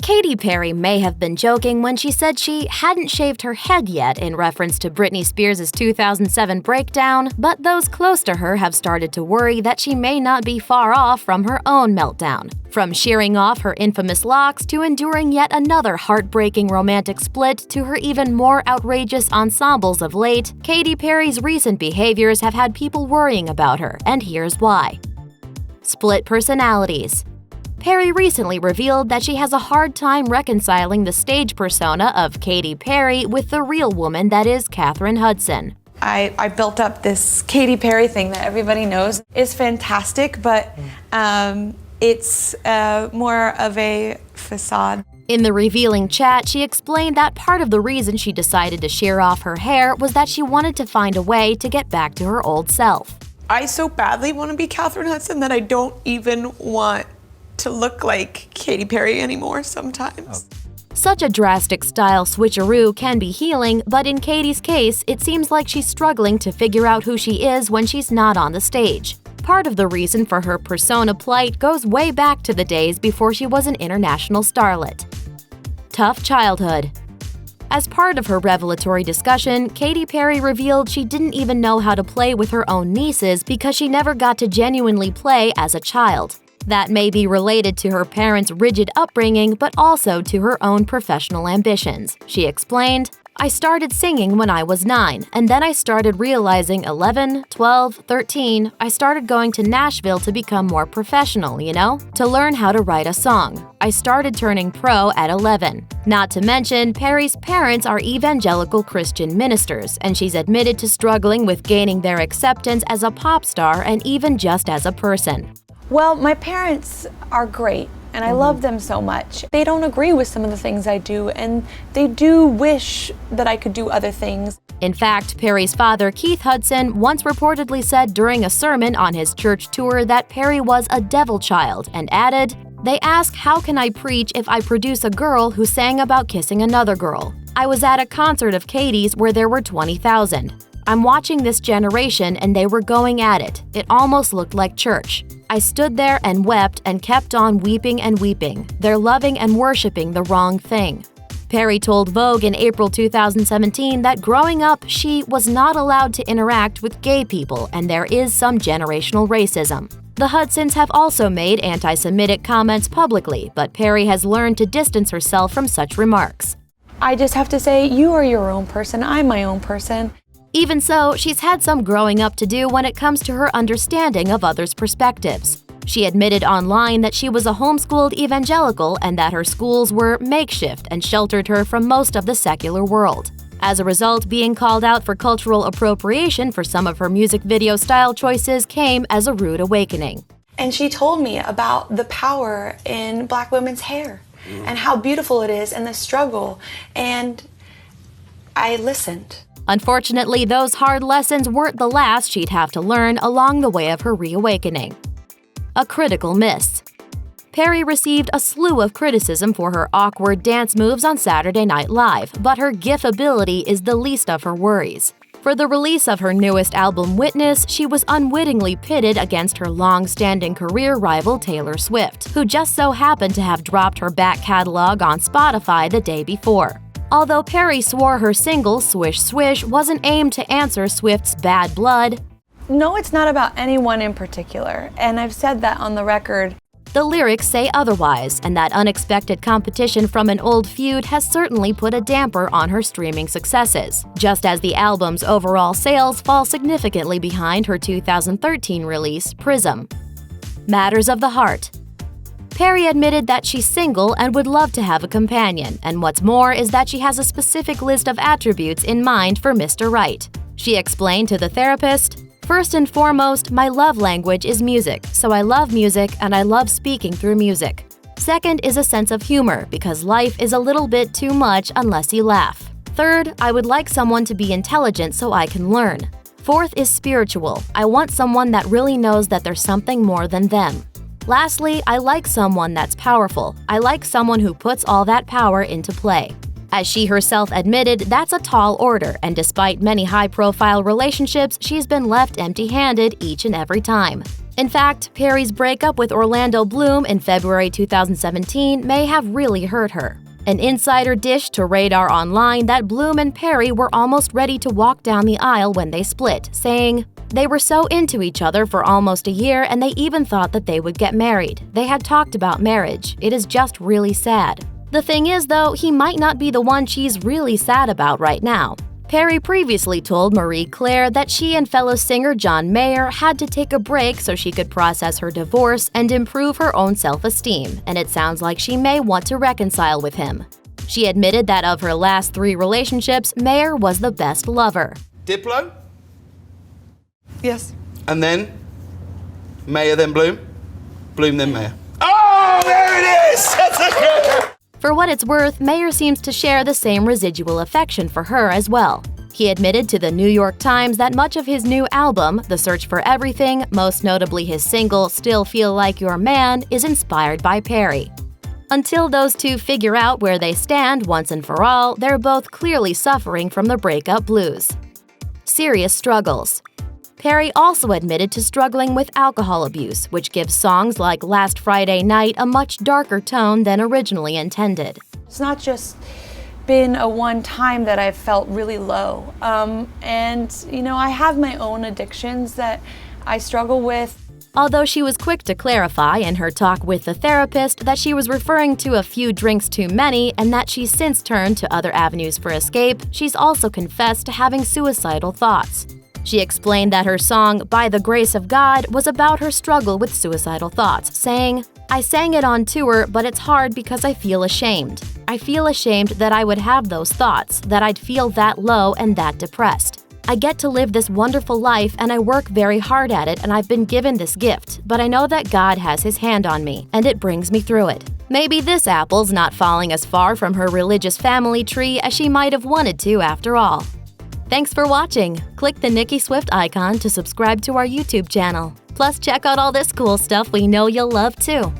Katy Perry may have been joking when she said she hadn't shaved her head yet in reference to Britney Spears' 2007 breakdown, but those close to her have started to worry that she may not be far off from her own meltdown. From shearing off her infamous locks to enduring yet another heartbreaking romantic split to her even more outrageous ensembles of late, Katy Perry's recent behaviors have had people worrying about her, and here's why. Split personalities. Perry recently revealed that she has a hard time reconciling the stage persona of Katy Perry with the real woman that is Katherine Hudson. I built up this Katy Perry thing that everybody knows is fantastic, but it's more of a facade. In the revealing chat, she explained that part of the reason she decided to shear off her hair was that she wanted to find a way to get back to her old self. I so badly want to be Katherine Hudson that I don't even want to look like Katy Perry anymore sometimes. Such a drastic style switcheroo can be healing, but in Katy's case, it seems like she's struggling to figure out who she is when she's not on the stage. Part of the reason for her persona plight goes way back to the days before she was an international starlet. Tough childhood. As part of her revelatory discussion, Katy Perry revealed she didn't even know how to play with her own nieces because she never got to genuinely play as a child. That may be related to her parents' rigid upbringing, but also to her own professional ambitions. She explained, "I started singing when I was 9, and then I started realizing 11, 12, 13, I started going to Nashville to become more professional, to learn how to write a song. I started turning pro at 11. Not to mention, Perry's parents are evangelical Christian ministers, and she's admitted to struggling with gaining their acceptance as a pop star and even just as a person. Well, my parents are great, and I love them so much. They don't agree with some of the things I do, and they do wish that I could do other things. In fact, Perry's father, Keith Hudson, once reportedly said during a sermon on his church tour that Perry was a devil child and added, "They ask how can I preach if I produce a girl who sang about kissing another girl. I was at a concert of Katy's where there were 20,000. I'm watching this generation and they were going at it. It almost looked like church. I stood there and wept and kept on weeping and weeping. They're loving and worshiping the wrong thing." Perry told Vogue in April 2017 that growing up, she was not allowed to interact with gay people and there is some generational racism. The Hudsons have also made anti-Semitic comments publicly, but Perry has learned to distance herself from such remarks. I just have to say, you are your own person, I'm my own person. Even so, she's had some growing up to do when it comes to her understanding of others' perspectives. She admitted online that she was a homeschooled evangelical and that her schools were makeshift and sheltered her from most of the secular world. As a result, being called out for cultural appropriation for some of her music video style choices came as a rude awakening. And she told me about the power in Black women's hair and how beautiful it is and the struggle, and I listened. Unfortunately, those hard lessons weren't the last she'd have to learn along the way of her reawakening. A critical miss. Perry received a slew of criticism for her awkward dance moves on Saturday Night Live, but her GIF ability is the least of her worries. For the release of her newest album, Witness, she was unwittingly pitted against her long-standing career rival Taylor Swift, who just so happened to have dropped her back catalog on Spotify the day before. Although Perry swore her single, Swish Swish, wasn't aimed to answer Swift's bad blood, no, it's not about anyone in particular, and I've said that on the record. The lyrics say otherwise, and that unexpected competition from an old feud has certainly put a damper on her streaming successes, just as the album's overall sales fall significantly behind her 2013 release, Prism. Matters of the heart. Perry admitted that she's single and would love to have a companion, and what's more is that she has a specific list of attributes in mind for Mr. Right. She explained to the therapist, "First and foremost, my love language is music, so I love music and I love speaking through music. Second is a sense of humor, because life is a little bit too much unless you laugh. Third, I would like someone to be intelligent so I can learn. Fourth is spiritual. I want someone that really knows that there's something more than them. Lastly, I like someone that's powerful. I like someone who puts all that power into play." As she herself admitted, that's a tall order, and despite many high-profile relationships, she's been left empty-handed each and every time. In fact, Perry's breakup with Orlando Bloom in February 2017 may have really hurt her. An insider dished to Radar Online that Bloom and Perry were almost ready to walk down the aisle when they split, saying, "They were so into each other for almost a year and they even thought that they would get married. They had talked about marriage. It is just really sad." The thing is, though, he might not be the one she's really sad about right now. Perry previously told Marie Claire that she and fellow singer John Mayer had to take a break so she could process her divorce and improve her own self-esteem, and it sounds like she may want to reconcile with him. She admitted that of her last 3 relationships, Mayer was the best lover. Diplo? Yes. And then Mayer, then Bloom? Bloom, then Mayer. Oh, there it is! That's a good. For what it's worth, Mayer seems to share the same residual affection for her as well. He admitted to the New York Times that much of his new album, The Search for Everything, most notably his single Still Feel Like Your Man, is inspired by Perry. Until those two figure out where they stand once and for all, they're both clearly suffering from the breakup blues. Serious struggles. Perry also admitted to struggling with alcohol abuse, which gives songs like Last Friday Night a much darker tone than originally intended. It's not just been a one time that I've felt really low. I have my own addictions that I struggle with. Although she was quick to clarify in her talk with the therapist that she was referring to a few drinks too many and that she's since turned to other avenues for escape, she's also confessed to having suicidal thoughts. She explained that her song, By the Grace of God, was about her struggle with suicidal thoughts, saying, "I sang it on tour, but it's hard because I feel ashamed. I feel ashamed that I would have those thoughts, that I'd feel that low and that depressed. I get to live this wonderful life and I work very hard at it and I've been given this gift, but I know that God has his hand on me and it brings me through it." Maybe this apple's not falling as far from her religious family tree as she might have wanted to after all. Thanks for watching. Click the Nicki Swift icon to subscribe to our YouTube channel. Plus, check out all this cool stuff we know you'll love too.